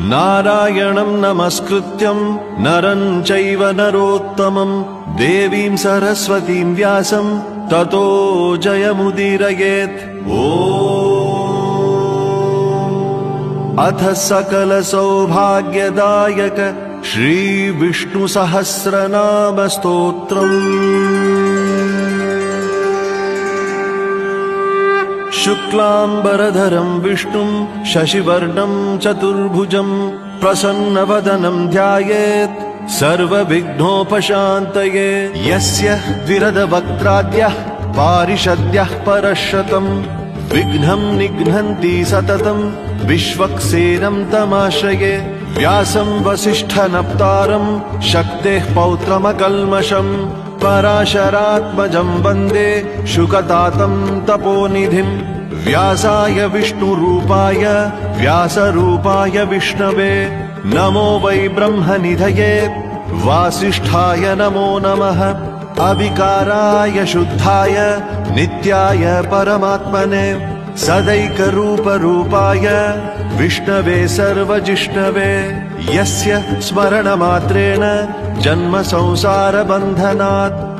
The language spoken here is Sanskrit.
नारायणं नमस्कृत्यं नरं चैव नरोत्तमं देवीं सरस्वतीं व्यासं ततो जयमुदीरयेत्। अथ सकल सौभाग्यदायक श्री विष्णु सहस्रनाम स्तोत्रम्। शुक्लांबरधरं विष्णुं शशिवर्णं चतुर्भुजं प्रसन्नवदनं ध्यायेत् सर्वविघ्नोपशान्तये। यस्य द्विरदवक्त्राद्यः पारिषद्यः परशतं विघ्नं निघ्नन्ति सततं विश्वक्सेनं तमाश्रये। व्यासं वसिष्ठनप्तारं शक्तेः पौत्रमकल्मषं पराशरात्मजं वन्दे शुकतातं तपोनिधिं। व्यासाय विष्णुरूपाय व्यासरूपाय विष्णवे नमो वै ब्रह्मनिधये वासिष्ठाय नमो नमः। अविकाराय शुद्धाय नित्याय परमात्मने सदैकरूपरूपाय विष्णवे सर्वजिष्णवे। यस्य स्मरणमात्रेण जन्म संसारबन्धनात्